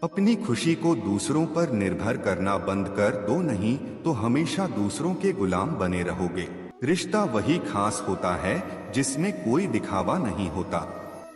अपनी खुशी को दूसरों पर निर्भर करना बंद कर दो, नहीं तो हमेशा दूसरों के गुलाम बने रहोगे। रिश्ता वही खास होता है जिसमें कोई दिखावा नहीं होता।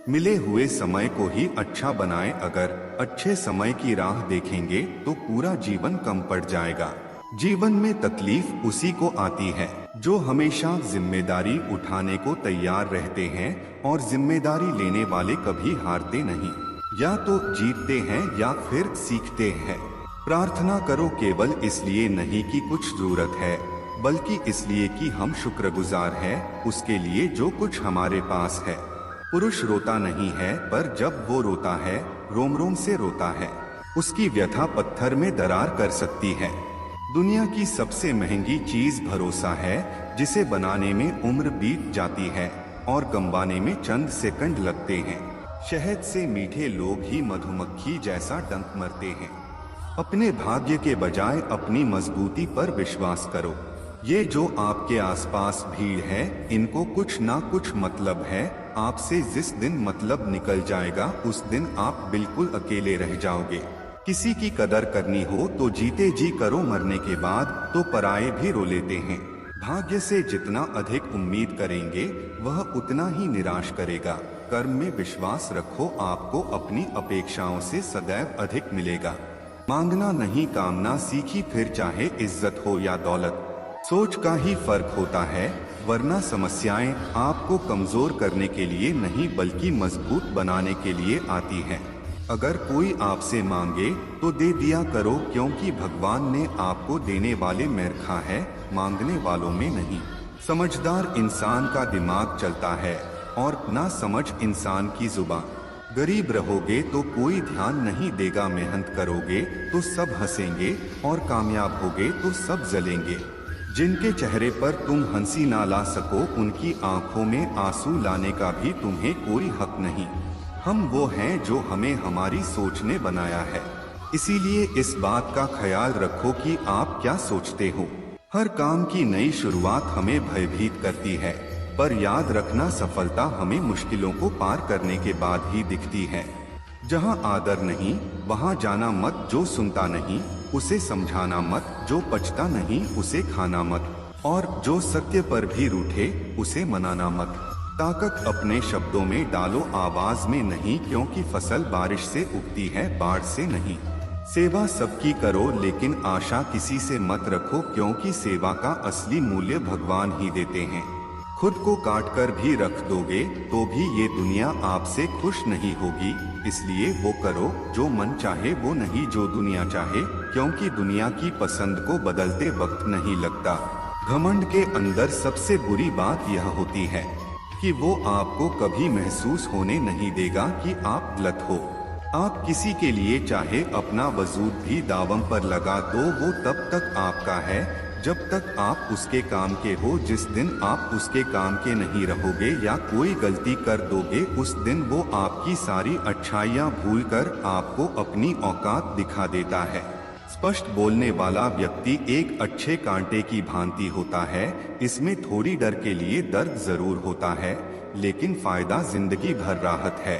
मिले हुए समय को ही अच्छा बनाएं। अगर अच्छे समय की राह देखेंगे तो पूरा जीवन कम पड़ जाएगा। जीवन में तकलीफ उसी को आती है जो हमेशा जिम्मेदारी उठाने को तैयार रहते हैं, और जिम्मेदारी लेने वाले कभी हारते नहीं। या तो जीतते हैं या फिर सीखते हैं। प्रार्थना करो केवल इसलिए नहीं कि कुछ जरूरत है, बल्कि इसलिए कि हम शुक्रगुजार हैं उसके लिए जो कुछ हमारे पास है। पुरुष रोता नहीं है, पर जब वो रोता है रोम रोम से रोता है। उसकी व्यथा पत्थर में दरार कर सकती है। दुनिया की सबसे महंगी चीज भरोसा है, जिसे बनाने में उम्र बीत जाती है और गंवाने में चंद सेकंड लगते हैं। शहद से मीठे लोग ही मधुमक्खी जैसा डंक मरते हैं। अपने भाग्य के बजाय अपनी मजबूती पर विश्वास करो। ये जो आपके आसपास भीड़ है, इनको कुछ ना कुछ मतलब है आपसे। जिस दिन मतलब निकल जाएगा उस दिन आप बिल्कुल अकेले रह जाओगे। किसी की कदर करनी हो तो जीते जी करो, मरने के बाद तो पराये भी रो लेते हैं। भाग्य से जितना अधिक उम्मीद करेंगे वह उतना ही निराश करेगा। कर्म में विश्वास रखो, आपको अपनी अपेक्षाओं से सदैव अधिक मिलेगा। मांगना नहीं कामना सीखी, फिर चाहे इज्जत हो या दौलत। सोच का ही फर्क होता है, वरना समस्याएं आपको कमजोर करने के लिए नहीं बल्कि मजबूत बनाने के लिए आती हैं। अगर कोई आपसे मांगे तो दे दिया करो, क्योंकि भगवान ने आपको देने वाले में रखा है, मांगने वालों में नहीं। समझदार इंसान का दिमाग चलता है और ना समझ इंसान की जुबान। गरीब रहोगे तो कोई ध्यान नहीं देगा, मेहनत करोगे तो सब हंसेंगे और कामयाब होगे तो सब जलेंगे। जिनके चेहरे पर तुम हंसी ना ला सको, उनकी आंखों में आंसू लाने का भी तुम्हें कोई हक नहीं। हम वो हैं जो हमें हमारी सोच ने बनाया है, इसीलिए इस बात का ख्याल रखो कि आप क्या सोचते हो। हर काम की नई शुरुआत हमें भयभीत करती है, पर याद रखना सफलता हमें मुश्किलों को पार करने के बाद ही दिखती है। जहाँ आदर नहीं वहाँ जाना मत, जो सुनता नहीं उसे समझाना मत, जो पचता नहीं उसे खाना मत, और जो सत्य पर भी रूठे उसे मनाना मत। ताकत अपने शब्दों में डालो, आवाज में नहीं, क्योंकि फसल बारिश से उगती है, बाढ़ से नहीं। सेवा सबकी करो लेकिन आशा किसी से मत रखो, क्योंकि सेवा का असली मूल्य भगवान ही देते हैं। खुद को काट कर भी रख दोगे तो भी ये दुनिया आपसे खुश नहीं होगी, इसलिए वो करो जो मन चाहे, वो नहीं जो दुनिया चाहे, क्योंकि दुनिया की पसंद को बदलते वक्त नहीं लगता। घमंड के अंदर सबसे बुरी बात यह होती है कि वो आपको कभी महसूस होने नहीं देगा कि आप गलत हो। आप किसी के लिए चाहे अपना वजूद भी दावम पर लगा दो, वो तब तक आपका है जब तक आप उसके काम के हो। जिस दिन आप उसके काम के नहीं रहोगे या कोई गलती कर दोगे, उस दिन वो आपकी सारी अच्छाइयाँ भूलकर आपको अपनी औकात दिखा देता है। स्पष्ट बोलने वाला व्यक्ति एक अच्छे कांटे की भांति होता है। इसमें थोड़ी डर के लिए दर्द जरूर होता है, लेकिन फायदा जिंदगी भर राहत है।